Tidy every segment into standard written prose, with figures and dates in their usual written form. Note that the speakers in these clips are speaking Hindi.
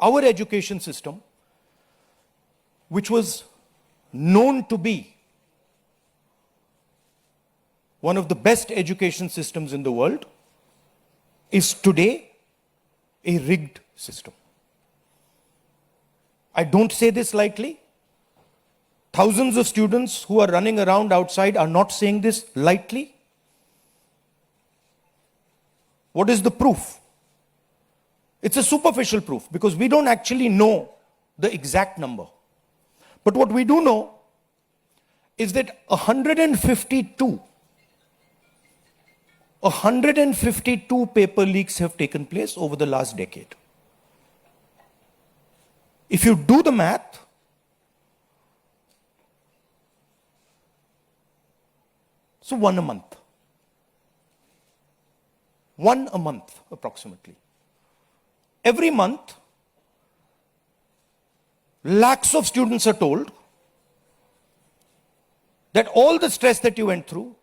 our education system, which was known to be one of the best education systems in the world, is today a rigged system. I don't say this lightly. Thousands of students who are running around outside are not saying this lightly. What is the proof? It's a superficial proof because we don't actually know the exact number. But what we do know is that 152 paper leaks have taken place over the last decade. If you do the math, so one a month. One a month, approximately. Every month, lakhs of students are told that all the stress that you went through,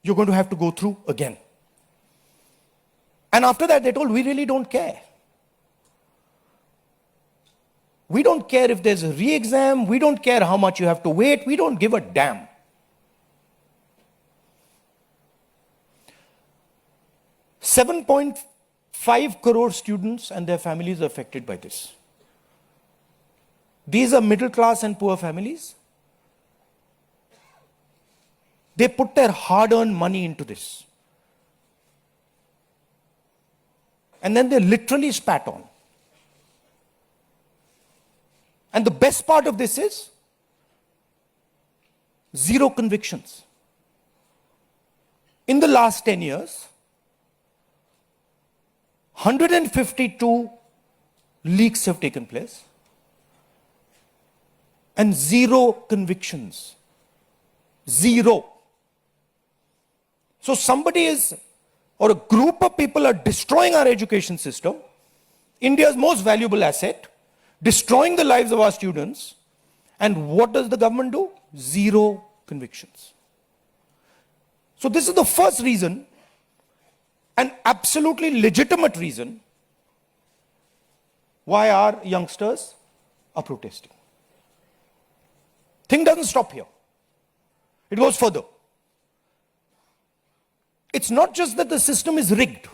you're going to have to go through again. And after that, they're told, we really don't care. We don't care if there's a re-exam. We don't care how much you have to wait. We don't give a damn. $7.5 crore students and their families are affected by this. These are middle class and poor families. They put their hard-earned money into this. And then they're literally spat on. And the best part of this is zero convictions. In the last 10 years, 152 leaks have taken place and zero convictions. Zero. So somebody is, or a group of people are destroying our education system, India's most valuable asset, destroying the lives of our students, and what does the government do? Zero convictions. So this is the first reason, an absolutely legitimate reason, why our youngsters are protesting. Thing doesn't stop here. It goes further. It's not just that the system is rigged.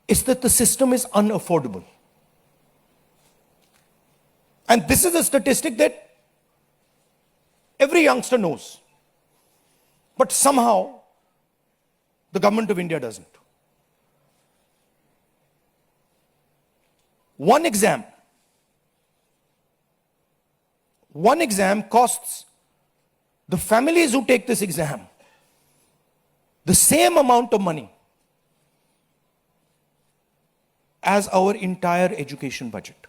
It's that the system is unaffordable. And this is a statistic that every youngster knows. But somehow, the government of India doesn't. One exam costs the families who take this exam the same amount of money as our entire education budget.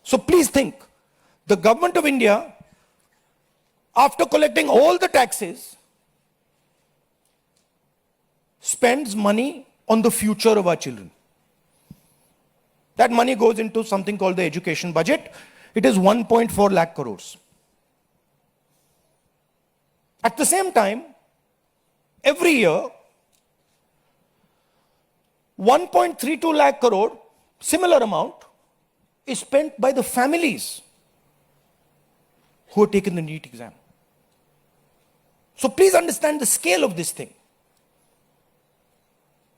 So please think, the government of India, after collecting all the taxes, spends money on the future of our children. That money goes into something called the education budget. It is 1.4 lakh crores. At the same time, every year, 1.32 lakh crore, similar amount, is spent by the families who have taken the NEET exam. So please understand the scale of this thing.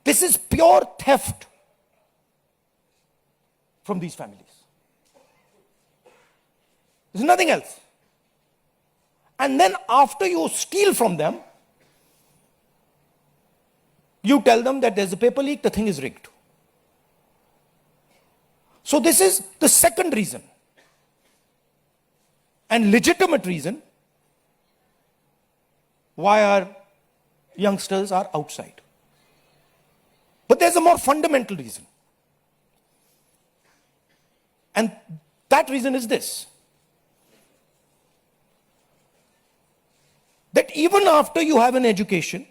This is pure theft from these families. There's nothing else. And then after you steal from them, you tell them that there's a paper leak, the thing is rigged. So this is the second reason, and legitimate reason, why our youngsters are outside. But there's a more fundamental reason. And that reason is this: that even after you have an education,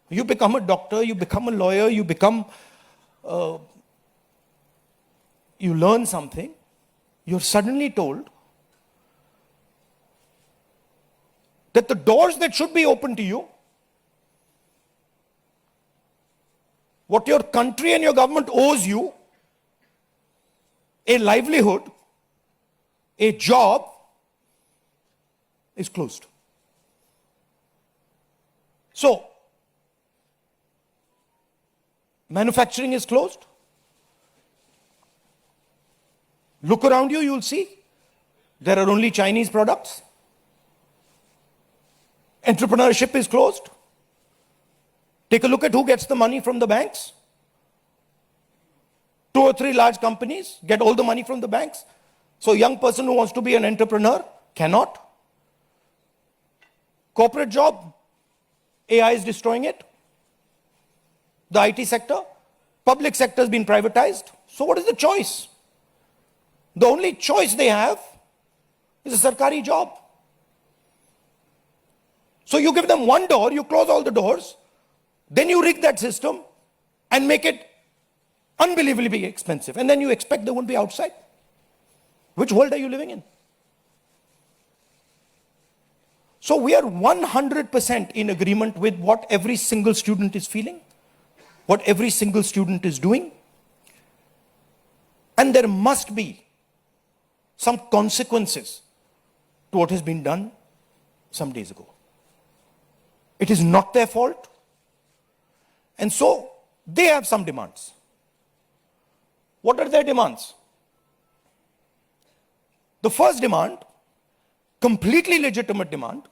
you become a doctor, you become a lawyer, you become, you learn something, you're suddenly told that the doors that should be open to you what your country and your government owes you, a livelihood, a job, is closed. So, manufacturing is closed. Look around you, you'll see there are only Chinese products. Entrepreneurship is closed. Take a look at who gets the money from the banks. 2 or 3 large companies get all the money from the banks. So a young person who wants to be an entrepreneur cannot. Corporate job, AI is destroying it. The IT sector, public sector has been privatized. So what is the choice? The only choice they have is a sarkari job. So you give them one door, you close all the doors, then you rig that system and make it unbelievably expensive. And then you expect they won't be outside. Which world are you living in? So we are 100% in agreement with what every single student is feeling, what every single student is doing. And there must be some consequences to what has been done some days ago. It is not their fault. And so they have some demands. What are their demands? The first demand, completely legitimate demand,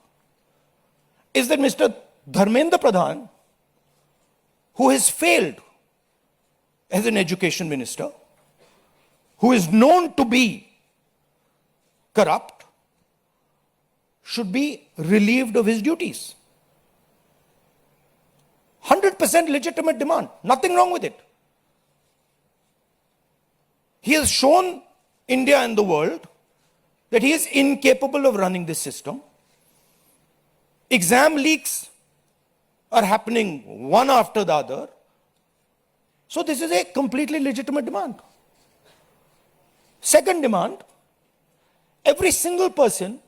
is that Mr. Dharmendra Pradhan, who has failed as an education minister, who is known to be corrupt, should be relieved of his duties. 100% legitimate demand. Nothing wrong with it. He has shown India and the world that he is incapable of running this system. Exam leaks are happening one after the other. So this is a completely legitimate demand. Second demand, every single person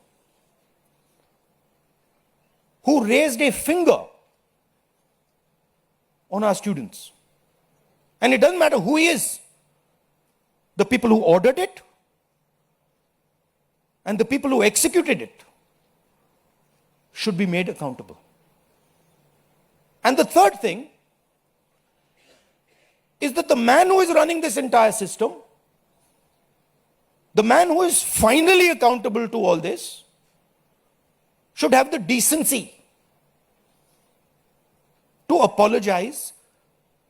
who raised a finger on our students, and it doesn't matter who he is, the people who ordered it and the people who executed it should be made accountable. And the third thing is that the man who is running this entire system, the man who is finally accountable to all this, should have the decency to apologize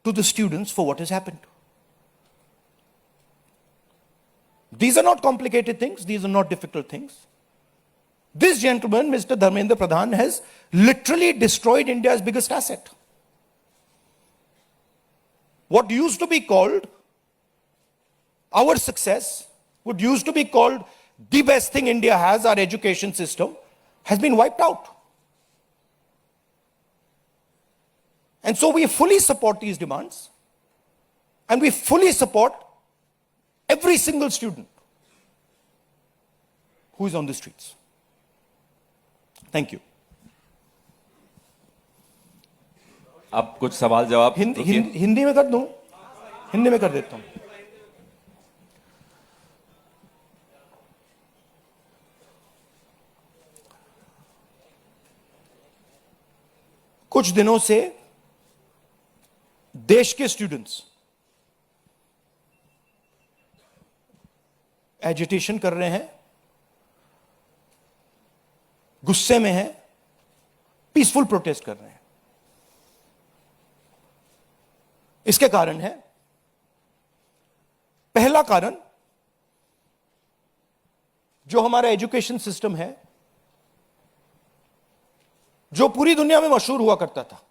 to the students for what has happened. These are not complicated things. These are not difficult things. This gentleman, Mr. Dharmendra Pradhan, has literally destroyed India's biggest asset. What used to be called our success, what used to be called the best thing India has, our education system, has been wiped out. And so we fully support these demands, and we fully support every single student who is on the streets. Thank you. अब कुछ सवाल जवाब हिंदी में कर दूं? हिंदी में कर देता हूं. कुछ दिनों से देश के स्टूडेंट्स एजिटेशन कर रहे हैं, गुस्से में हैं, पीसफुल प्रोटेस्ट कर रहे हैं. इसके कारण है, पहला कारण, जो हमारा एजुकेशन सिस्टम है, जो पूरी दुनिया में मशहूर हुआ करता था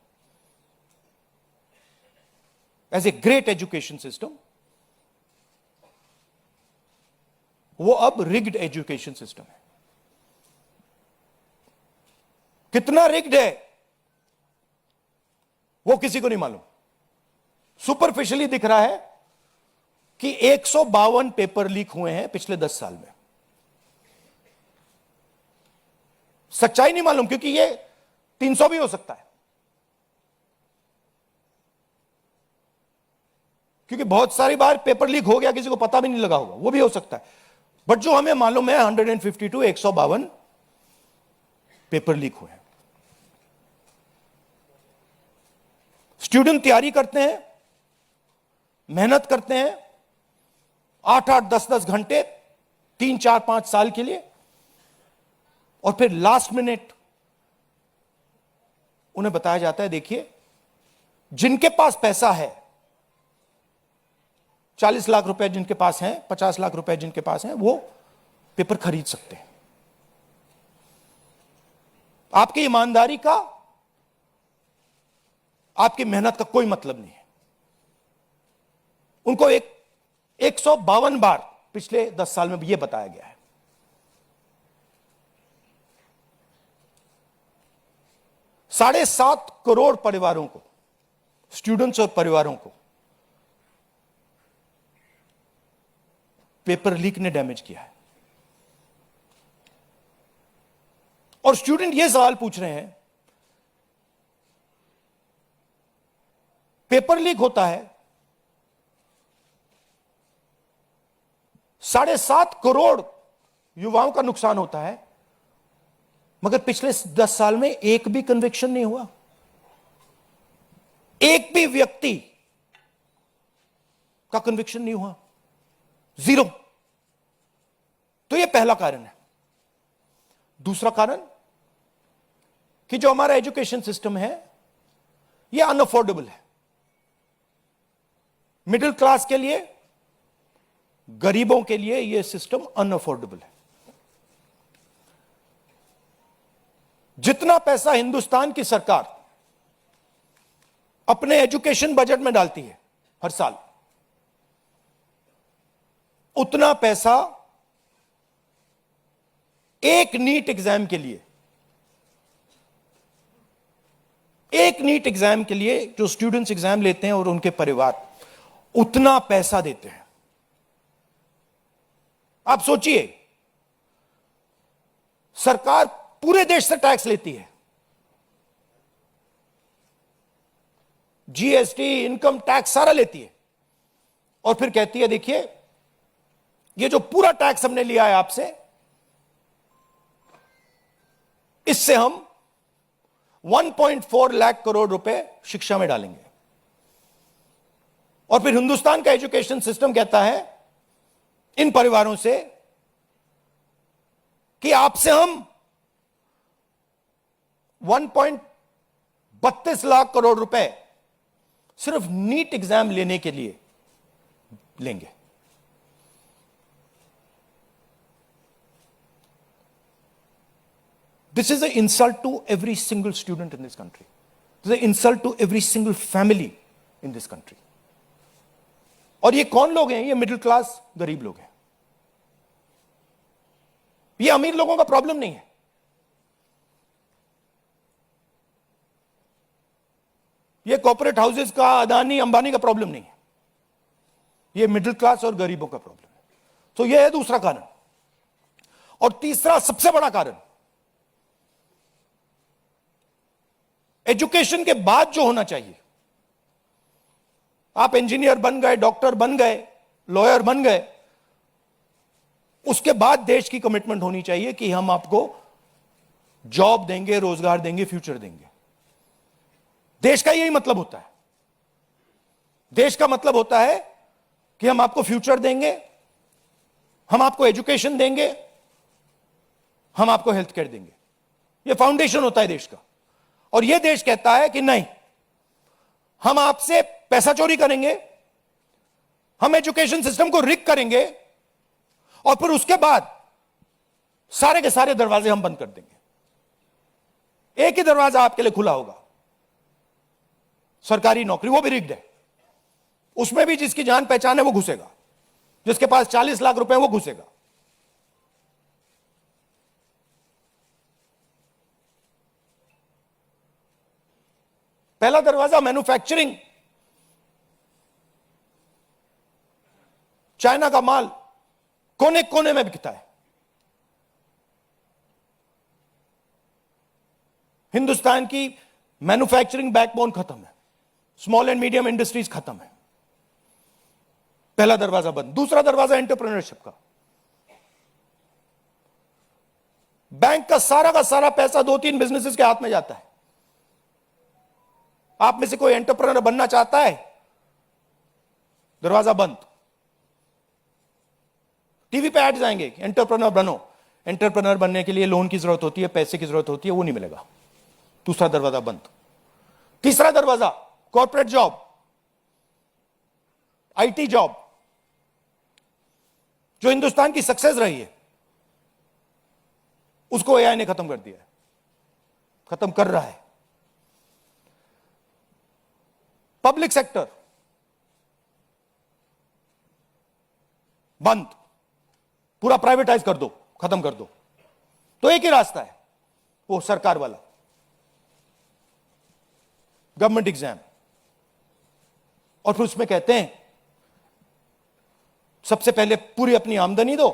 as a great education system, वो अब रिग्ड एजुकेशन सिस्टम है. कितना रिग्ड है वो किसी को नहीं मालूम. सुपरफिशियली दिख रहा है कि 152 पेपर लीक हुए हैं पिछले 10 साल में. सच्चाई नहीं मालूम, क्योंकि ये 300 भी हो सकता है. क्योंकि बहुत सारी बार पेपर लीक हो गया, किसी को पता भी नहीं लगा होगा, वो भी हो सकता है। बट जो हमें मालूम है 152 152 पेपर लीक हुए हैं। स्टूडेंट तैयारी करते हैं, मेहनत करते हैं 8-8 10-10 घंटे 3-4-5 साल के लिए, और फिर लास्ट मिनट उन्हें बताया जाता है देखिए जिनके पास पैसा है, 40 लाख रुपए जिनके पास हैं, 50 लाख रुपए जिनके पास हैं, वो पेपर खरीद सकते हैं। आपकी ईमानदारी का, आपकी मेहनत का कोई मतलब नहीं है। उनको 152 बार पिछले 10 साल में भी यह बताया गया है। 7.5 करोड़ परिवारों को, स्टूडेंट्स और परिवारों को पेपर लीक ने डैमेज किया है। और स्टूडेंट यह सवाल पूछ रहे हैं, पेपर लीक होता है, 7.5 करोड़ युवाओं का नुकसान होता है, मगर पिछले 10 साल में एक भी कन्विक्शन नहीं हुआ, एक भी व्यक्ति का कन्विक्शन नहीं हुआ, 0। तो यह पहला कारण है। दूसरा कारण कि जो हमारा एजुकेशन सिस्टम है यह अनअफोर्डेबल है। मिडिल क्लास के लिए, गरीबों के लिए यह सिस्टम अनअफोर्डेबल है। जितना पैसा हिंदुस्तान की सरकार अपने एजुकेशन बजट में डालती है हर साल, उतना पैसा एक नीट एग्जाम के लिए, एक नीट एग्जाम के लिए जो स्टूडेंट्स एग्जाम लेते हैं और उनके परिवार, उतना पैसा देते हैं। आप सोचिए, सरकार पूरे देश से टैक्स लेती है, जीएसटी, इनकम टैक्स सारा लेती है, और फिर कहती है देखिए ये जो पूरा टैक्स हमने लिया है आपसे, इससे हम 1.4 लाख करोड़ रुपए शिक्षा में डालेंगे। और फिर हिंदुस्तान का एजुकेशन सिस्टम कहता है इन परिवारों से कि आपसे हम 1.32 लाख करोड़ रुपए सिर्फ नीट एग्जाम लेने के लिए लेंगे। This is an insult to every single student in this country. This is an insult to every single family in this country. और ये कौन लोग हैं? ये मिडिल क्लास गरीब लोग हैं। ये अमीर लोगों का प्रॉब्लम नहीं है। ये कॉर्पोरेट हाउसेस का, अदानी अंबानी का प्रॉब्लम नहीं है। ये मिडिल क्लास और गरीबों का प्रॉब्लम है। तो ये है दूसरा कारण। और तीसरा सबसे बड़ा कारण, एजुकेशन के बाद जो होना चाहिए, आप इंजीनियर बन गए, डॉक्टर बन गए, लॉयर बन गए, उसके बाद देश की कमिटमेंट होनी चाहिए कि हम आपको जॉब देंगे, रोजगार देंगे, फ्यूचर देंगे। देश का यही मतलब होता है। देश का मतलब होता है कि हम आपको फ्यूचर देंगे, हम आपको एजुकेशन देंगे, हम आपको हेल्थ केयर देंगे। यह फाउंडेशन होता है देश का। और यह देश कहता है कि नहीं, हम आपसे पैसा चोरी करेंगे, हम एजुकेशन सिस्टम को रिग करेंगे, और फिर उसके बाद सारे के सारे दरवाजे हम बंद कर देंगे। एक ही दरवाजा आपके लिए खुला होगा, सरकारी नौकरी, वो भी रिग्ड है। उसमें भी जिसकी जान पहचान है वो घुसेगा, जिसके पास 40 लाख रुपए है वो घुसेगा। पहला दरवाजा मैन्युफैक्चरिंग, चाइना का माल कोने कोने में बिकता है, हिंदुस्तान की मैन्युफैक्चरिंग बैकबोन खत्म है, स्मॉल एंड मीडियम इंडस्ट्रीज खत्म है। पहला दरवाजा बंद। दूसरा दरवाजा एंटरप्रेन्योरशिप का। बैंक का सारा पैसा 2-3 बिजनेसेस के हाथ में जाता है। आप में से कोई एंटरप्रेन्योर बनना चाहता है? दरवाजा बंद। टीवी पे एड्स आएंगे, एंटरप्रेन्योर बनो। एंटरप्रेन्योर बनने के लिए लोन की जरूरत होती है, पैसे की जरूरत होती है, वो नहीं मिलेगा। दूसरा दरवाजा बंद। तीसरा दरवाजा कॉर्पोरेट जॉब, आईटी जॉब, जो हिंदुस्तान की सक्सेस रही है, उसको एआई ने खत्म कर दिया है, खत्म कर रहा है। पब्लिक सेक्टर बंद, पूरा प्राइवेटाइज कर दो, खत्म कर दो। तो एक ही रास्ता है, वो सरकार वाला, गवर्नमेंट एग्जाम। और फिर उसमें कहते हैं सबसे पहले पूरी अपनी आमदनी दो,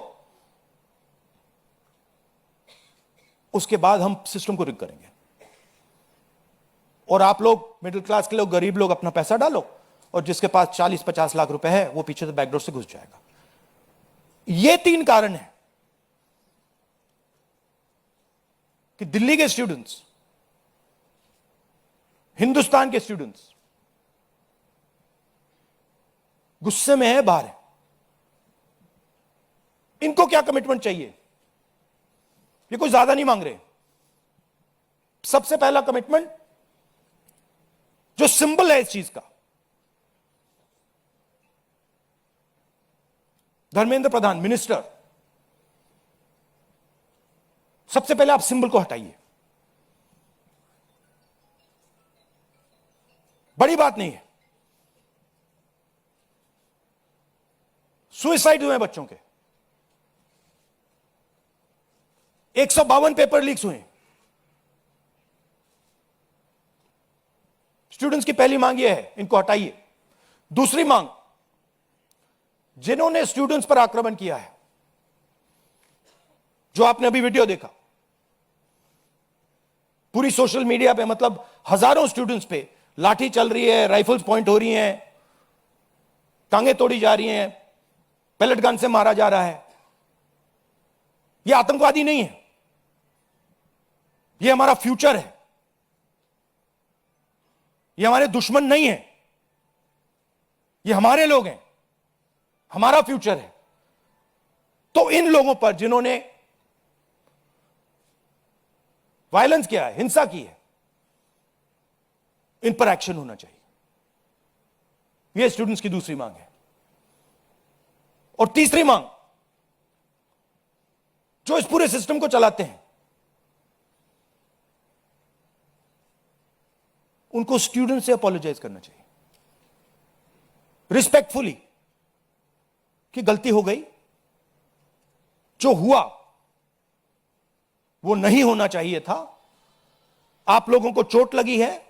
उसके बाद हम सिस्टम को रिग करेंगे। और आप लोग मिडिल क्लास के लोग, गरीब लोग अपना पैसा डालो, और जिसके पास 40-50 लाख रुपए है वो पीछे से बैकडोर से घुस जाएगा। ये 3 कारण है कि दिल्ली के स्टूडेंट्स, हिंदुस्तान के स्टूडेंट्स गुस्से में है, बाहर है। इनको क्या कमिटमेंट चाहिए? ये कोई ज्यादा नहीं मांग रहे। सबसे पहला कमिटमेंट जो सिंबल है इस चीज का, धर्मेंद्र प्रधान मिनिस्टर, सबसे पहले आप सिंबल को हटाइए। बड़ी बात नहीं है। सुसाइड हुए बच्चों के, 152 पेपर लीक्स हुए। स्टूडेंट्स की पहली मांग यह है, इनको हटाइए। दूसरी मांग, जिन्होंने स्टूडेंट्स पर आक्रमण किया है, जो आपने अभी वीडियो देखा पूरी सोशल मीडिया पे, मतलब हजारों स्टूडेंट्स पे लाठी चल रही है, राइफल्स पॉइंट हो रही हैं, टांगे तोड़ी जा रही हैं, पैलेट गन से मारा जा रहा है। यह आतंकवादी नहीं है, यह हमारा फ्यूचर है, यह हमारे दुश्मन नहीं है, यह हमारे लोग हैं, हमारा फ्यूचर है। तो इन लोगों पर जिन्होंने वायलेंस किया है, हिंसा की है, इन पर एक्शन होना चाहिए। यह स्टूडेंट्स की दूसरी मांग है। और तीसरी मांग, जो इस पूरे सिस्टम को चलाते हैं, उनको स्टूडेंट से अपोलोजाइज करना चाहिए रिस्पेक्टफुली कि गलती हो गई, जो हुआ वो नहीं होना चाहिए था, आप लोगों को चोट लगी है,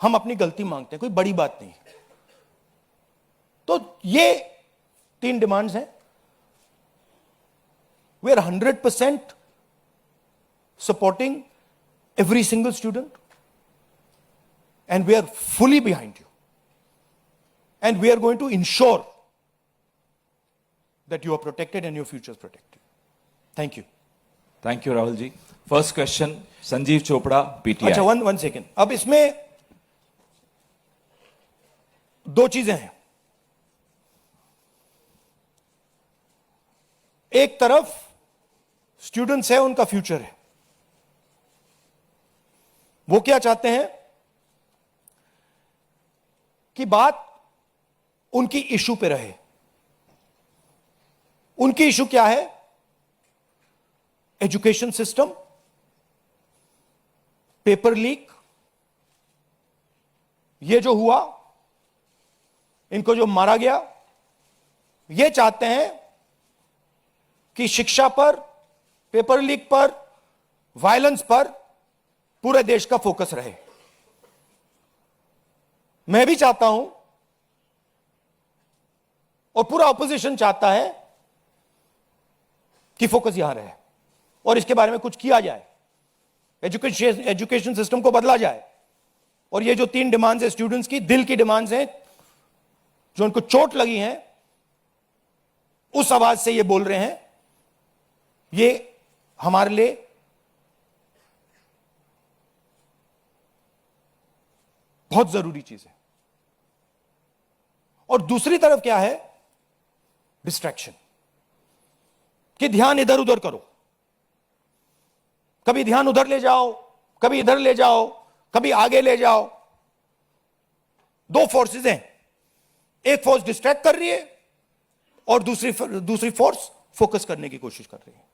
हम अपनी गलती मांगते हैं, कोई बड़ी बात नहीं है। तो ये 3 डिमांड्स हैं। We are 100% supporting every single student, and we are fully behind you, and we are going to ensure that you are protected and your future is protected. Thank you. Thank you Rahul ji. First question Sanjeev Chopra, PTI. अच्छा, वन सेकेंड। अब इसमें 2 चीजें हैं। एक तरफ स्टूडेंट्स है, उनका फ्यूचर है। वो क्या चाहते हैं कि बात उनकी इशू पे रहे। उनकी इशू क्या है? एजुकेशन सिस्टम, पेपर लीक, ये जो हुआ, इनको जो मारा गया, ये चाहते हैं कि शिक्षा पर, पेपर लीक पर, वायलेंस पर पूरे देश का फोकस रहे। मैं भी चाहता हूं, और पूरा ऑपोजिशन चाहता है कि फोकस यहां रहे और इसके बारे में कुछ किया जाए, एजुकेशन सिस्टम को बदला जाए। और ये जो 3 डिमांड्स है स्टूडेंट्स की, दिल की डिमांड्स हैं, जो उनको चोट लगी है, उस आवाज से ये बोल रहे हैं। ये हमारे लिए बहुत जरूरी चीज है। और दूसरी तरफ क्या है? डिस्ट्रैक्शन, कि ध्यान इधर उधर करो, कभी ध्यान उधर ले जाओ, कभी इधर ले जाओ, कभी आगे ले जाओ। दो फोर्सेस हैं, एक फोर्स डिस्ट्रैक्ट कर रही है और दूसरी फोर्स फोकस करने की कोशिश कर रही है।